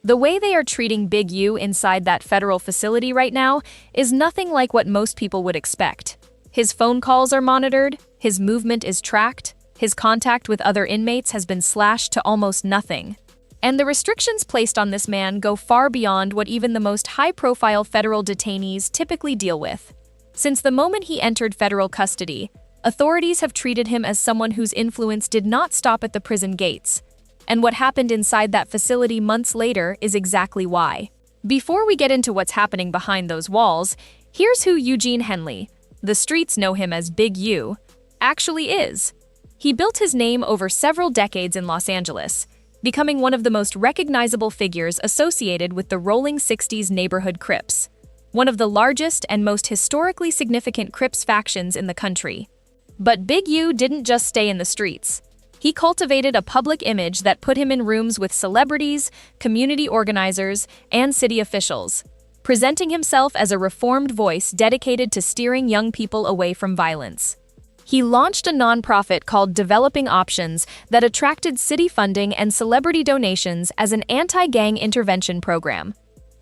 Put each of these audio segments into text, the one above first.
The way they are treating Big U inside that federal facility right now is nothing like what most people would expect. His phone calls are monitored, his movement is tracked, his contact with other inmates has been slashed to almost nothing. And the restrictions placed on this man go far beyond what even the most high-profile federal detainees typically deal with. Since the moment he entered federal custody, authorities have treated him as someone whose influence did not stop at the prison gates. And what happened inside that facility months later is exactly why. Before we get into what's happening behind those walls, here's who Eugene Henley, the streets know him as Big U, actually is. He built his name over several decades in Los Angeles, becoming one of the most recognizable figures associated with the Rolling 60s neighborhood Crips, one of the largest and most historically significant Crips factions in the country. But Big U didn't just stay in the streets. He cultivated a public image that put him in rooms with celebrities, community organizers, and city officials, presenting himself as a reformed voice dedicated to steering young people away from violence. He launched a nonprofit called Developing Options that attracted city funding and celebrity donations as an anti-gang intervention program.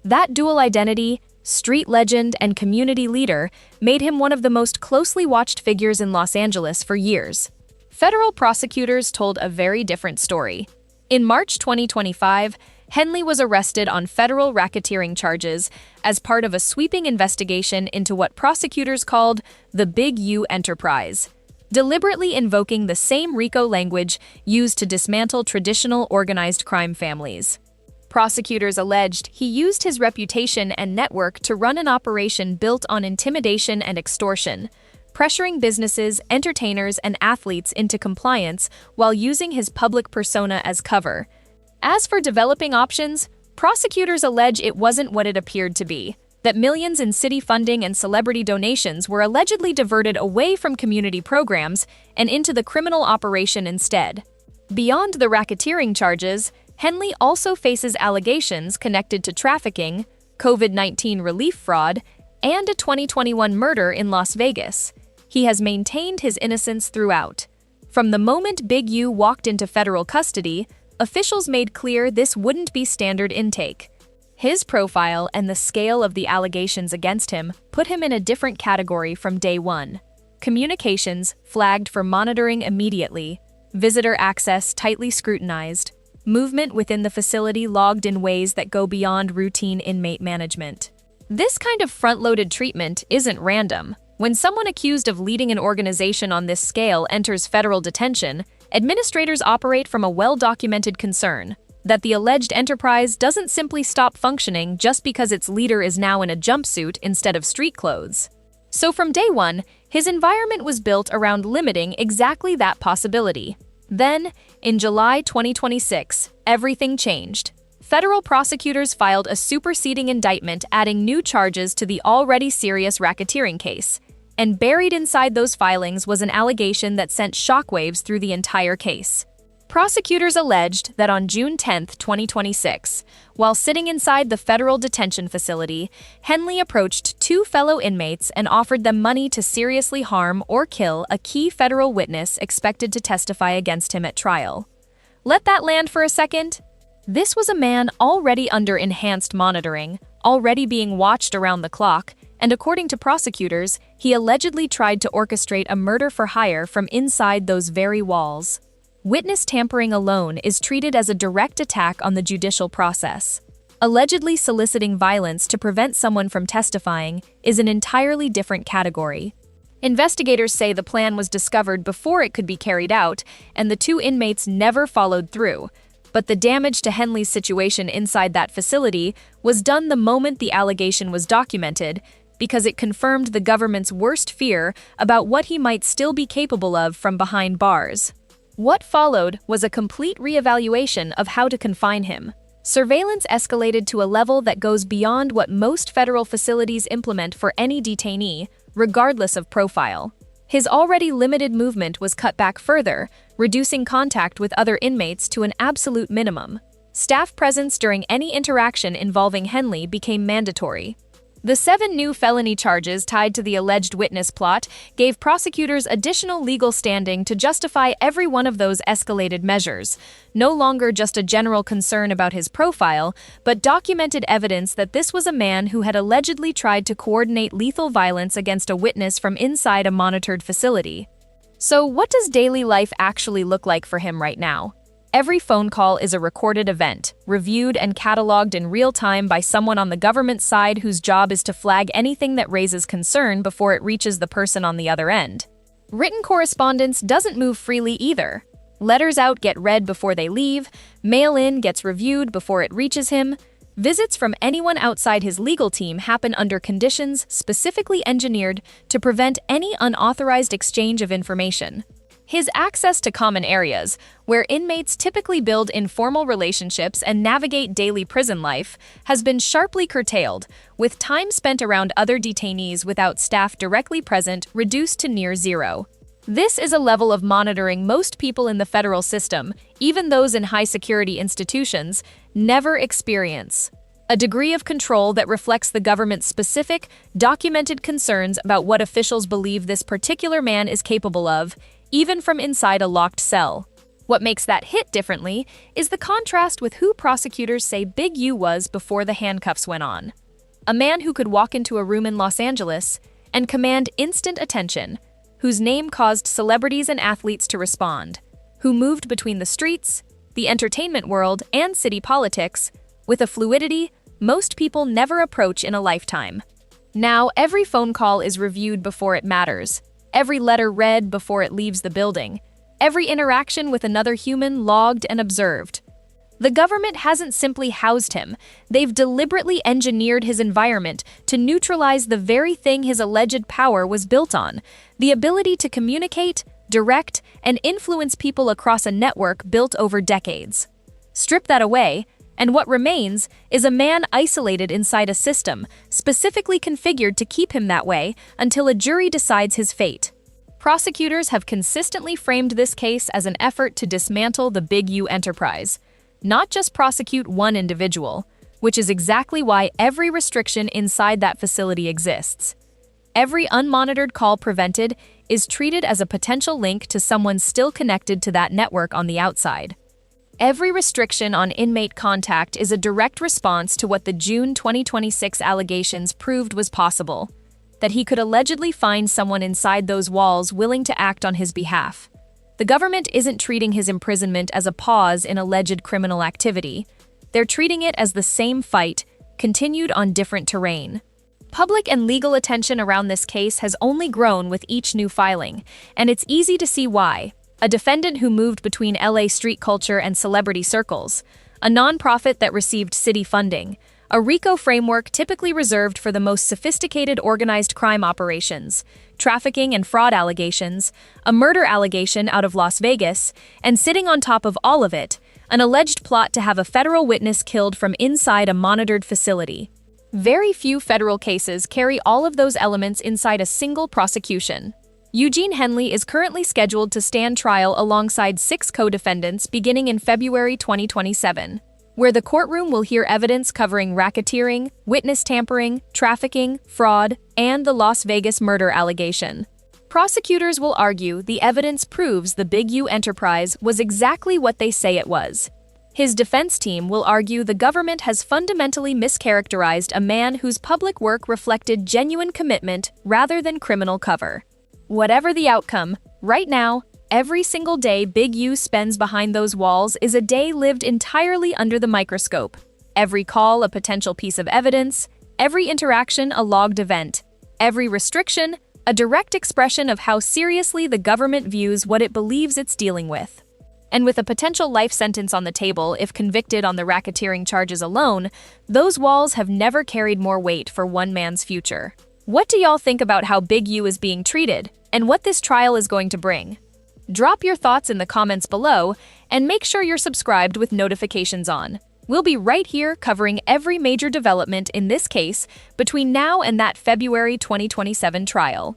That dual identity, street legend, and community leader made him one of the most closely watched figures in Los Angeles for years. Federal prosecutors told a very different story. In March 2025, Henley was arrested on federal racketeering charges as part of a sweeping investigation into what prosecutors called the Big U enterprise, deliberately invoking the same RICO language used to dismantle traditional organized crime families. Prosecutors alleged he used his reputation and network to run an operation built on intimidation and extortion, pressuring businesses, entertainers, and athletes into compliance while using his public persona as cover. As for Developing Options, prosecutors allege it wasn't what it appeared to be, that millions in city funding and celebrity donations were allegedly diverted away from community programs and into the criminal operation instead. Beyond the racketeering charges, Henley also faces allegations connected to trafficking, COVID-19 relief fraud, and a 2021 murder in Las Vegas. He has maintained his innocence throughout. From the moment Big U walked into federal custody, officials made clear this wouldn't be standard intake. His profile and the scale of the allegations against him put him in a different category from day one. Communications flagged for monitoring immediately, visitor access tightly scrutinized, movement within the facility logged in ways that go beyond routine inmate management. This kind of front-loaded treatment isn't random. When someone accused of leading an organization on this scale enters federal detention, administrators operate from a well-documented concern that the alleged enterprise doesn't simply stop functioning just because its leader is now in a jumpsuit instead of street clothes. So from day one, his environment was built around limiting exactly that possibility. Then, in July 2026, everything changed. Federal prosecutors filed a superseding indictment adding new charges to the already serious racketeering case. And buried inside those filings was an allegation that sent shockwaves through the entire case. Prosecutors alleged that on June 10, 2026, while sitting inside the federal detention facility, Henley approached two fellow inmates and offered them money to seriously harm or kill a key federal witness expected to testify against him at trial. Let that land for a second. This was a man already under enhanced monitoring, already being watched around the clock, and according to prosecutors, he allegedly tried to orchestrate a murder for hire from inside those very walls. Witness tampering alone is treated as a direct attack on the judicial process. Allegedly soliciting violence to prevent someone from testifying is an entirely different category. Investigators say the plan was discovered before it could be carried out, and the two inmates never followed through. But the damage to Henley's situation inside that facility was done the moment the allegation was documented, because it confirmed the government's worst fear about what he might still be capable of from behind bars. What followed was a complete reevaluation of how to confine him. Surveillance escalated to a level that goes beyond what most federal facilities implement for any detainee, regardless of profile. His already limited movement was cut back further, reducing contact with other inmates to an absolute minimum. Staff presence during any interaction involving Henley became mandatory. The 7 new felony charges tied to the alleged witness plot gave prosecutors additional legal standing to justify every one of those escalated measures, no longer just a general concern about his profile, but documented evidence that this was a man who had allegedly tried to coordinate lethal violence against a witness from inside a monitored facility. So, what does daily life actually look like for him right now? Every phone call is a recorded event, reviewed and cataloged in real time by someone on the government side whose job is to flag anything that raises concern before it reaches the person on the other end. Written correspondence doesn't move freely either. Letters out get read before they leave, mail in gets reviewed before it reaches him. Visits from anyone outside his legal team happen under conditions specifically engineered to prevent any unauthorized exchange of information. His access to common areas, where inmates typically build informal relationships and navigate daily prison life, has been sharply curtailed, with time spent around other detainees without staff directly present reduced to near zero. This is a level of monitoring most people in the federal system, even those in high-security institutions, never experience. A degree of control that reflects the government's specific, documented concerns about what officials believe this particular man is capable of, even from inside a locked cell. What makes that hit differently is the contrast with who prosecutors say Big U was before the handcuffs went on. A man who could walk into a room in Los Angeles and command instant attention, whose name caused celebrities and athletes to respond, who moved between the streets, the entertainment world, and city politics with a fluidity most people never approach in a lifetime. Now, every phone call is reviewed before it matters. Every letter read before it leaves the building, every interaction with another human logged and observed. The government hasn't simply housed him, they've deliberately engineered his environment to neutralize the very thing his alleged power was built on, the ability to communicate, direct, and influence people across a network built over decades. Strip that away, and what remains is a man isolated inside a system, specifically configured to keep him that way until a jury decides his fate. Prosecutors have consistently framed this case as an effort to dismantle the Big U enterprise, not just prosecute one individual, which is exactly why every restriction inside that facility exists. Every unmonitored call prevented is treated as a potential link to someone still connected to that network on the outside. Every restriction on inmate contact is a direct response to what the June 2026 allegations proved was possible, that he could allegedly find someone inside those walls willing to act on his behalf. The government isn't treating his imprisonment as a pause in alleged criminal activity. They're treating it as the same fight, continued on different terrain. Public and legal attention around this case has only grown with each new filing, and it's easy to see why. A defendant who moved between LA street culture and celebrity circles, a nonprofit that received city funding, a RICO framework typically reserved for the most sophisticated organized crime operations, trafficking and fraud allegations, a murder allegation out of Las Vegas, and sitting on top of all of it, an alleged plot to have a federal witness killed from inside a monitored facility. Very few federal cases carry all of those elements inside a single prosecution. Eugene Henley is currently scheduled to stand trial alongside 6 co-defendants beginning in February 2027, where the courtroom will hear evidence covering racketeering, witness tampering, trafficking, fraud, and the Las Vegas murder allegation. Prosecutors will argue the evidence proves the Big U enterprise was exactly what they say it was. His defense team will argue the government has fundamentally mischaracterized a man whose public work reflected genuine commitment rather than criminal cover. Whatever the outcome, right now, every single day Big U spends behind those walls is a day lived entirely under the microscope. Every call a potential piece of evidence, every interaction a logged event, every restriction a direct expression of how seriously the government views what it believes it's dealing with. And with a potential life sentence on the table if convicted on the racketeering charges alone, those walls have never carried more weight for one man's future. What do y'all think about how Big U is being treated, and what this trial is going to bring? Drop your thoughts in the comments below, and make sure you're subscribed with notifications on. We'll be right here covering every major development in this case between now and that February 2027 trial.